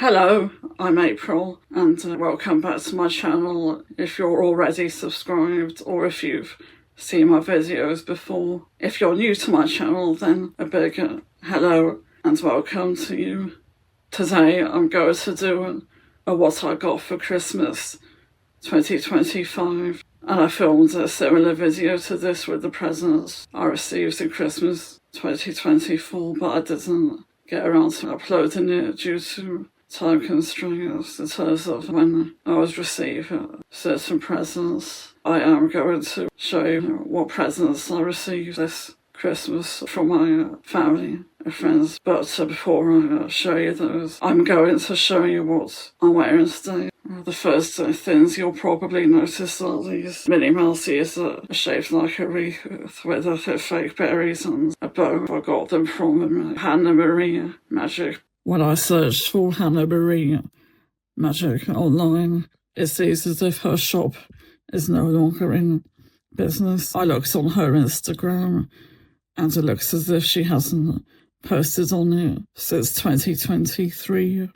Hello, I'm April, and welcome back to my channel if you're already subscribed or if you've seen my videos before. If you're new to my channel, then a big hello and welcome to you. Today I'm going to do a what I got for Christmas 2025, and I filmed a similar video to this with the presents I received in Christmas 2024, but I didn't get around to uploading it due to time constraints in terms of when I was receiving certain presents. I am going to show you what presents I received this Christmas from my family and friends, but before I show you those, I'm going to show you what I'm wearing today. The first things you'll probably notice are these Minnie Mouse ears that are shaped like a wreath with fake berries and a bow. I got them from Hannah Marie Magic. When I searched for Hannah Marie Magic online, it seems as if her shop is no longer in business. I looked on her Instagram and it looks as if she hasn't posted on it since 2023.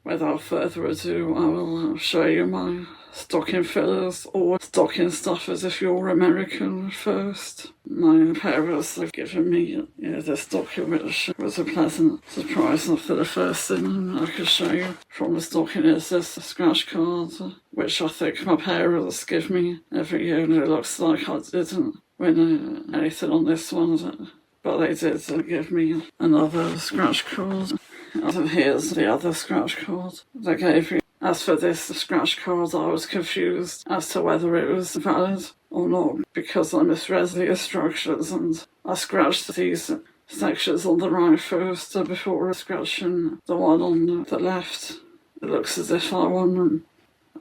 Without further ado, I will show you my stocking fillers or stocking stuffers if you're American first. My parents have given me this stocking, which was a pleasant surprise. And for the first thing I could show you from the stocking is this scratch card, which I think my parents give me every year, and it looks like I didn't win anything on this one, but they did give me another scratch card. And here's the other scratch card they gave me. As for this scratch card, I was confused as to whether it was valid or not because I misread the instructions and I scratched these sections on the right first before scratching the one on the left. It looks as if I won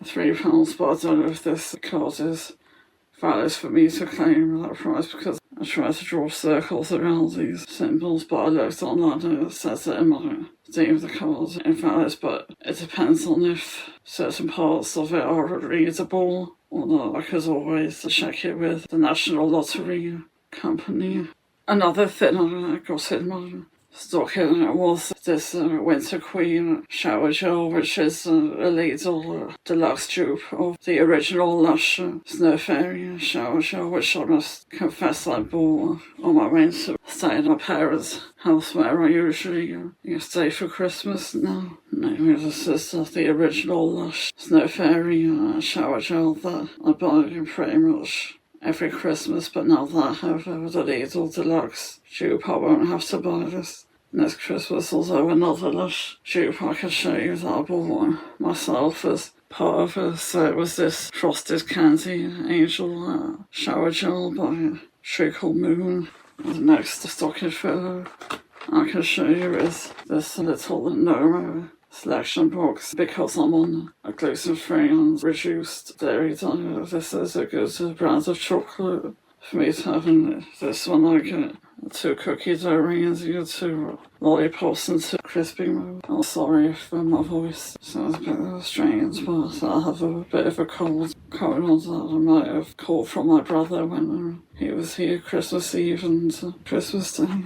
£3, but I don't know if this card is valid for me to claim that prize because I tried to draw circles around these symbols, but I looked online and it says that it might deem the card invalid, but it depends on if certain parts of it are readable or not. I could always check it with the National Lottery Company. Another thing I got in my stocking was this Winter Queen shower gel, which is a Lidl deluxe dupe of the original Lush Snow Fairy shower gel, which I must confess I bought on my way to stay in my parents' house where I usually stay for Christmas now. Anyway, this is the original Lush Snow Fairy shower gel that I buy pretty much every Christmas, but now that I have the Lidl deluxe dupe, I won't have to buy this next Christmas. Although another Lush dupe I can show you that I bought myself as part of it. So it was this Frosted Candy Angel shower gel by Treacle Moon. The next stocking filler I can show you is this little Memo selection box. Because I'm on a gluten-free and reduced dairy diet, this is a good brand of chocolate for me to have in this one. I get 2 cookie dough rings, you get 2 lollipops and 2 crispy mode. I'm sorry if my voice sounds a bit strange, but I have a bit of a cold going on that I might have caught from my brother when he was here Christmas Eve and Christmas Day.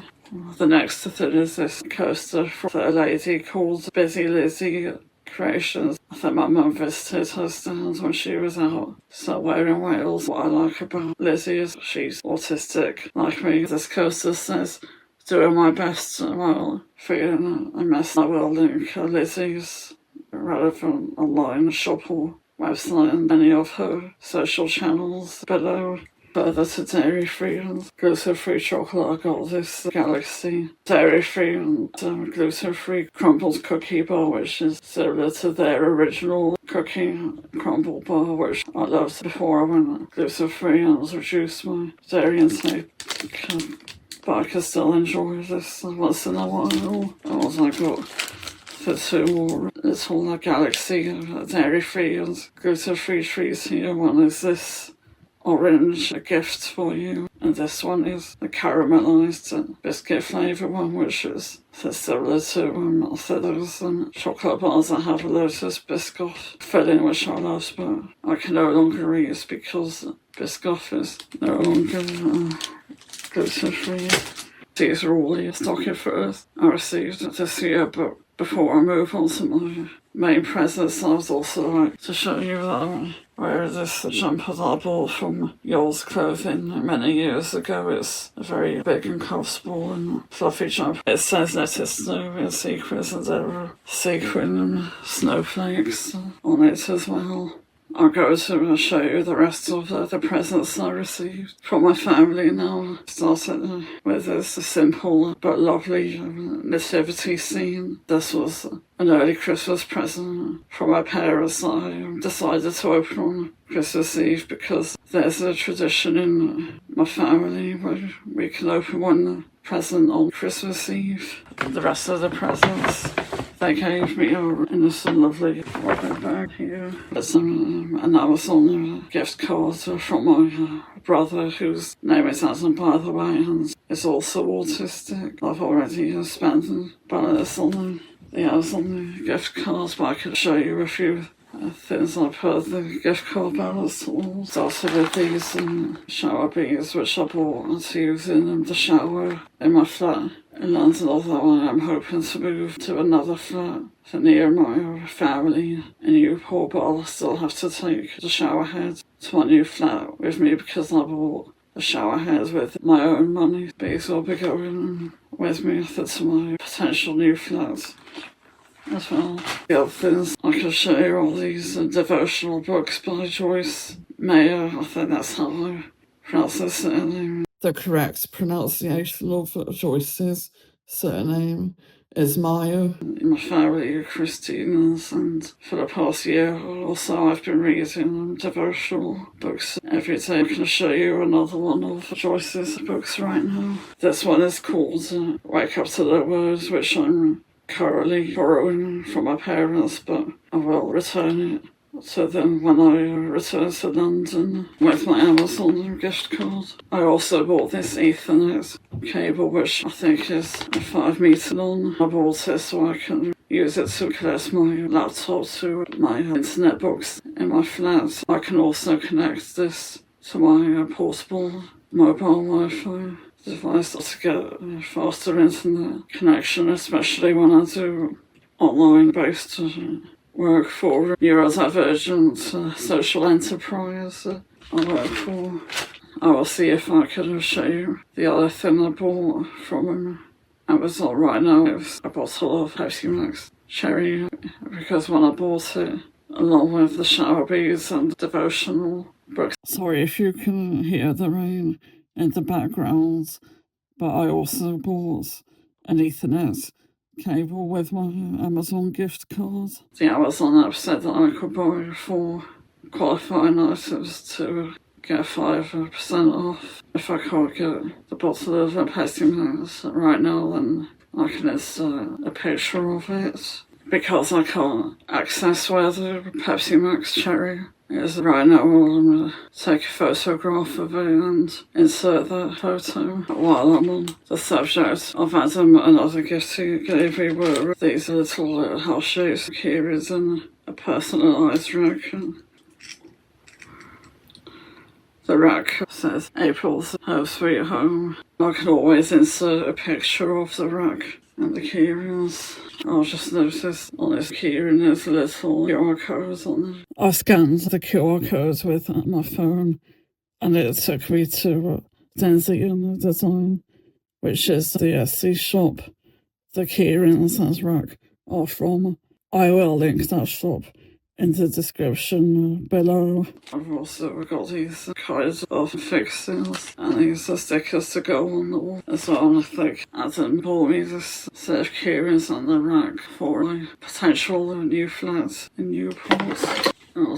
The next thing is this coaster from a lady called Busy Lizzie Creations. I think my mum visited her stand when she was out somewhere in Wales. What I like about Lizzie is she's autistic like me. This coaster says, doing my best while feeling a mess. I will link Lizzie's relevant online shop or website and many of her social channels below. Further to dairy-free and gluten-free chocolate, I got this Galaxy dairy-free and gluten-free crumbled cookie bar, which is similar to their original cookie crumble bar, which I loved before I went gluten-free and reduced my dairy intake. But I can still enjoy this once in a while. And also I got the 2 more little Galaxy dairy-free and gluten-free treats here. One is this orange gift for you, and this one is the caramelized biscuit flavour one, which is similar to those chocolate bars that have a Lotus Biscoff filling, which I love, but I can no longer eat because Biscoff is no longer gluten free. These are all the stocking furs I received this year, but before I move on to my main presents, I would also like to show you that I wear this jumper that I bought from Yours Clothing many years ago. It's a very big and comfortable and fluffy jumper. It says "Let It Snow" in sequins, and there are sequin and snowflakes on it as well. I'm going to show you the rest of the presents I received from my family now. Started with this simple but lovely nativity scene. This was an early Christmas present from my parents that I decided to open on Christmas Eve because there's a tradition in my family where we can open one present on Christmas Eve. The rest of the presents they gave me in this lovely rubber bag here. It's an Amazon gift card from my brother, whose name is Adam, by the way, and is also autistic. I've already spent the balance on the Amazon gift cards, but I can show you a few things I put the gift card balance towards. Started with these shower beads, which I bought to use in the shower in my flat in London, although I am hoping to move to another flat near my family in Newport, but I'll still have to take the shower head to my new flat with me because I bought the shower head with my own money. These will be going with me to my potential new flat as well. The other things I can show you are these devotional books by Joyce Meyer. I think that's how I pronounce her surname. The correct pronunciation of Joyce's surname is Meyer. In my family are Christians, and for the past year or so I've been reading devotional books every day. I can show you another one of Joyce's books right now. This one is called Wake Up to the Words, which I'm currently borrowing from my parents, but I will return it to them when I return to London with my Amazon gift card. I also bought this Ethernet cable, which I think is 5 meters long. I bought it so I can use it to connect my laptop to my internet box in my flat. I can also connect this to my portable mobile Wi-Fi device to get faster internet connection, especially when I do online-based work for neurodivergent social enterprise I work for. I will see if I can show you the other thing I bought from Amazon right now. It's a bottle of Pepsi Max Cherry, because when I bought it, along with the shower beads and devotional books. Sorry if you can hear the rain in the background, but I also bought an Ethernet cable with my Amazon gift card. The Amazon app said that I could buy 4 qualifying items to get 5% off. If I can't get the bottle of Pepsi Max right now, then I can insert a picture of it. Because I can't access where the Pepsi Max Cherry is right now, I'm going to take a photograph of it and insert that photo. While I'm on the subject of Adam, another gift he gave me were these little house-shaped keys and a personalised rack. The rack says April's Home Sweet Home. I can always insert a picture of the rack and the keyrings. I'll just notice on this keyring there's a little QR code on it. I scanned the QR code with my phone and it took me to Denzian Design, which is the Etsy shop the keyrings and rack are from. I will link that shop in the description below. I've also got these kinds of fixings and these stickers to go on the wall as well. And I think Adam bought me this set of keyrings on the rack for my potential new flat in Newport.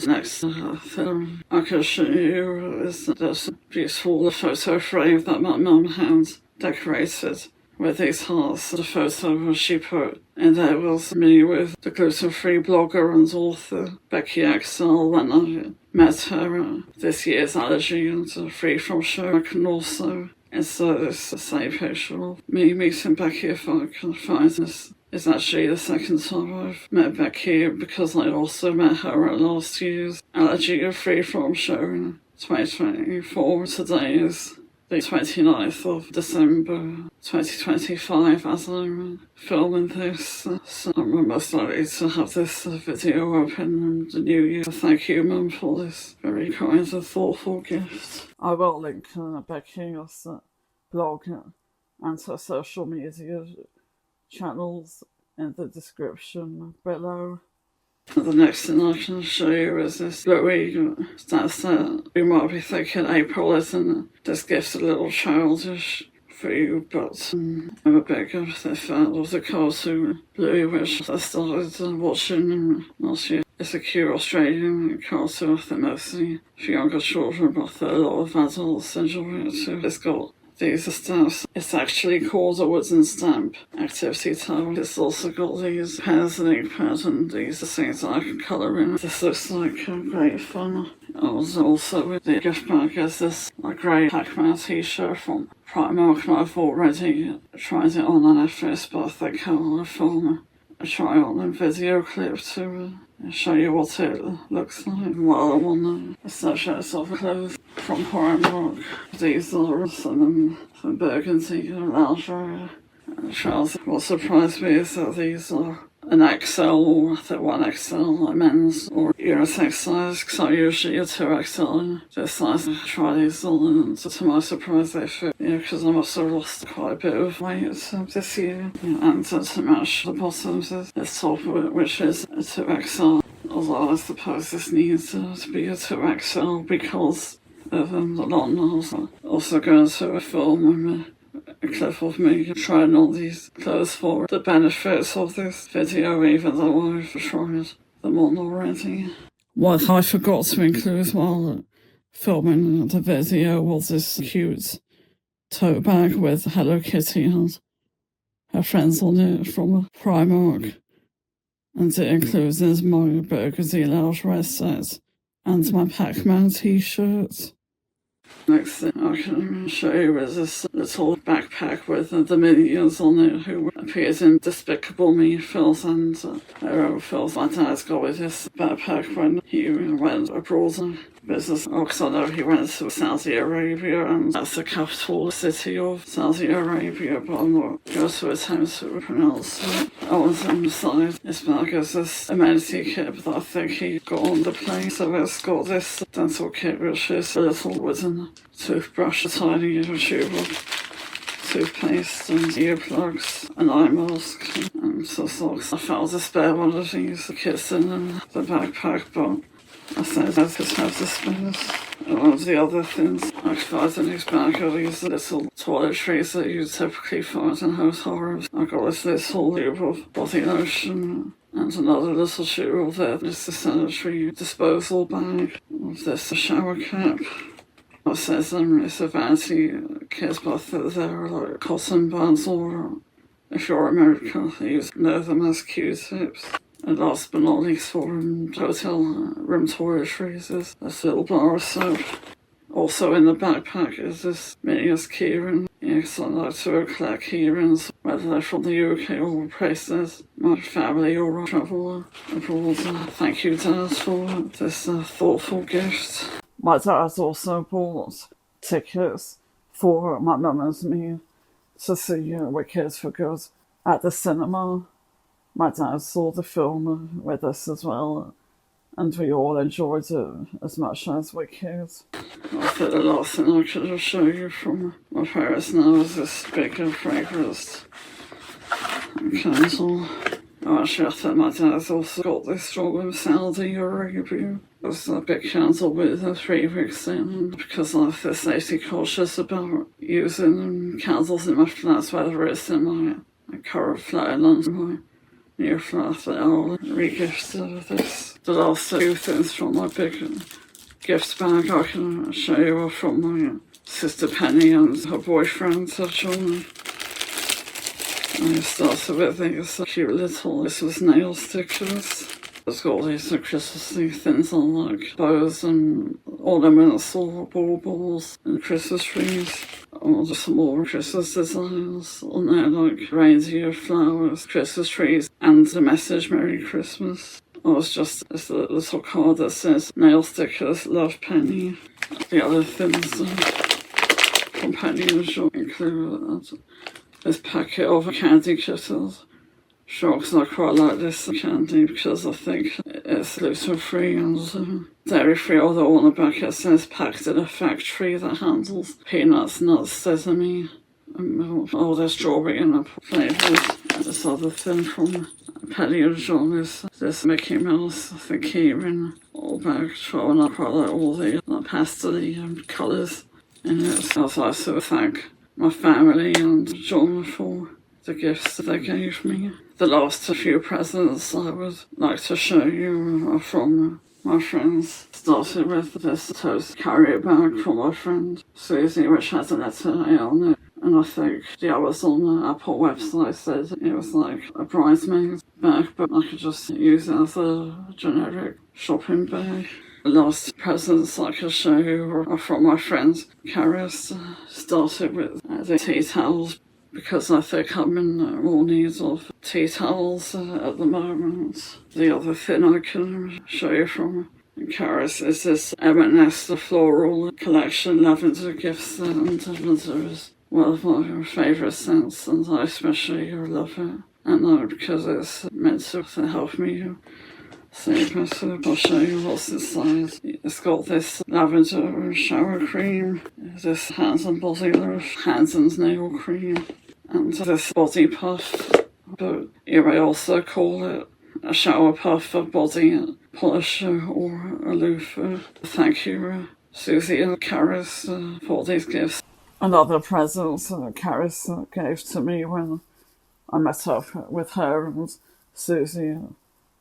Next film I can show you is this beautiful photo frame that my mum had decorated with these hearts. The photo she put in there was me with the gluten-free blogger and author Becky Axel when I met her at this year's Allergy and Free From show. I can also insert this same picture of me meeting Becky if I can find this. It's actually the second time I've met Becky because I also met her at last year's Allergy and Free From show in 2024. Today is the 29th of December 2025 as I'm filming this. So I'm most likely to have this video open in the new year. Thank you, Mum, for this very kind and thoughtful gift. I will link Becky's blog and her social media channels in the description below. The next thing I can show you is this Louis. That's you might be thinking April isn't this gift's a little childish for you, but I'm a big fan of the cartoon Louis, which I started watching last year. It's a cute Australian cartoon, I think mostly for younger children, but a lot of adults enjoy it too. It's got these stamps. It's actually called a wooden stamp activity tile. It's also got these pens and ink pads and these are things that I can colour in. This looks like great fun. Also with the gift bag is this grey Pac-Man t-shirt from Primark, and I've already tried it on and after this, but I think I'll film a try on a video clip to show you what it looks like while I'm on the subject of clothes from Primark. These are some burgundy loungewear trousers. What surprised me is that these are an XL or I think 1XL, like men's or unisex size, because I'm usually a 2XL in this size. I try these on and to my surprise they fit, because I must have lost quite a bit of weight this year. And to match the bottoms is this top, which is a 2XL. Although I suppose this needs to be a 2XL because of the long nails. Also going to a film a clip of me trying all these clothes for the benefits of this video, even though I've tried them on already. What I forgot to include while filming the video was this cute tote bag with Hello Kitty and her friends on it from Primark. And it includes my burgundy loungewear set and my Pac-Man t-shirt. Next thing I can show you is this little backpack with the Minions on it, who appears in Despicable Me films and Hero films. My dad's got with this backpack when he went abroad on business. Because I know he went to Saudi Arabia, and that's the capital city of Saudi Arabia, but I'm not going to attempt to pronounce it. On the side, this bag is this amenity kit that I think he got on the plane. So it's got this dental kit, which is a little wooden toothbrush, a tiny tube of toothpaste and earplugs, an eye mask and some socks. I found a spare one of these kits in the backpack, but I said I just have to spare this. One of the other things I found in his bag are these little toiletries that you typically find in hotels. I got this little tube of body lotion and another little tube of it. It's a sanitary disposal bag of this shower cap. It says it's a vanity kit, but they're like cotton buds, or if you're American, you know them as Q-tips. And last but not least, for hotel room toiletries is this little bar of soap. Also in the backpack is this Minnie's keyring. Yes, I like to collect keyrings, whether they're from the UK or places my family or travel abroad. Thank you, Dad, for this thoughtful gift. My dad also bought tickets for my mum and me to see Wicked for Good at the cinema. My dad saw the film with us as well, and we all enjoyed it as much as we could. I think the last thing I could show you from my parents now is this big fragranced candle. Actually, I think my dad's also got this from Saudi Arabia. It's a big candle with 3 wicks in, because I'm this safety cautious about using candles in my flats, whether it's in my current flat in London, new flat, that I'll re-gift this. The last 2 things from my big gift bag I can show you are from my sister Penny and her boyfriend John. I started with these cute little, this was nail stickers. It's got these Christmassy things on, like bows and ornaments or baubles and Christmas trees. Or just some more Christmas designs on there, like reindeer, flowers, Christmas trees, and the message Merry Christmas. Or it's just a little card that says nail stickers, love Penny. The other things from Penny and Joy include this packet of candy kittens. Sure, because I quite like this candy because I think it's gluten-free and dairy-free, although on the back it says packed in a factory that handles peanuts, nuts, sesame, and all the strawberry and apple flavours. This other thing from Penny and John is this Mickey Mouse, I think keyring, all back and I quite like all the pastel colours in it. So I'd like to thank my family and John for the gifts that they gave me. The last few presents I would like to show you are from my friends. Started with this toast carrier bag from my friend Susie, which has a letter A on it. And I think the others on the Apple website said it was like a bridesmaid's bag, but I could just use it as a generic shopping bag. The last presents I could show you are from my friend Karis. Started with the tea towels, because I think I'm in more need of tea towels at the moment. The other thing I can show you from Karis is this M&S the Floral Collection Lavender Gifts, and lavender is one of my favourite scents, and I especially love it. And because it's meant to help me sleep better, I'll show you what's inside. It's got this lavender shower cream, this hands and body lotion, hands and nail cream, and this body puff. But you may also call it a shower puff, a body polisher, or a loofah. Thank you, Susie and Karis, for these gifts. Another present Karis gave to me when I met up with her and Susie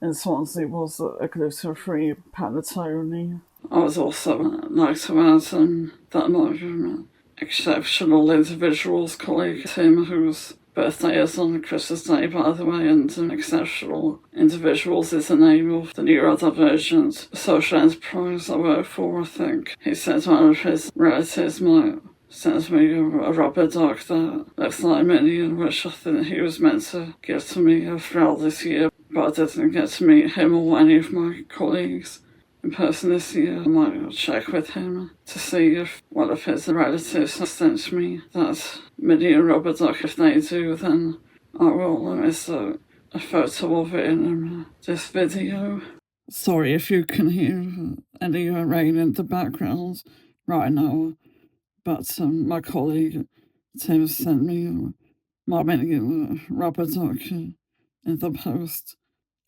in Swansea was a gluten-free panettone. I would also like to add that my exceptional individuals colleague Tim, whose birthday is on Christmas Day, by the way, and exceptional individuals is the name of the neurodivergent social enterprise I work for, I think. He said one of his relatives might send me a rubber duck that looks like Minnie, which I think he was meant to give to me throughout this year, but I didn't get to meet him or any of my colleagues in person this year. I might check with him to see if one of his relatives has sent me that Minnie and rubber duck. If they do, then I will insert a photo of it in this video. Sorry if you can hear any rain in the background right now, but my colleague Tim sent me my Minnie rubber duck in the post.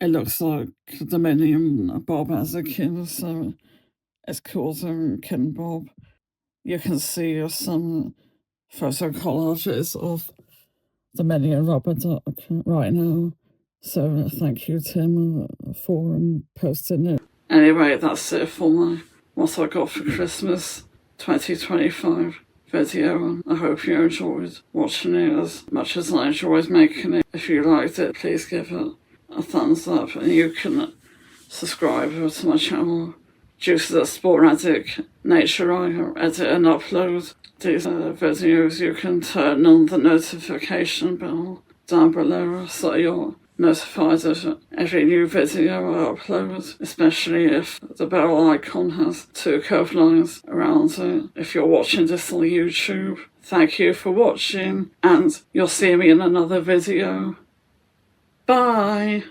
It looks like the Minnie and Bob as a kid, so it's called Kid Bob. You can see some photo collages of the Minnie and rubber duck right now. So thank you, Tim, for posting it. Anyway, that's it for what I got for Christmas 2025 video. I hope you enjoyed watching it as much as I enjoyed making it. If you liked it, please give it a thumbs up, and you can subscribe to my channel. Due to the sporadic nature I edit and upload these videos, you can turn on the notification bell down below so you're notified of every new video I upload, especially if the bell icon has two curved lines around it. If you're watching this on YouTube, thank you for watching, and you'll see me in another video. Bye!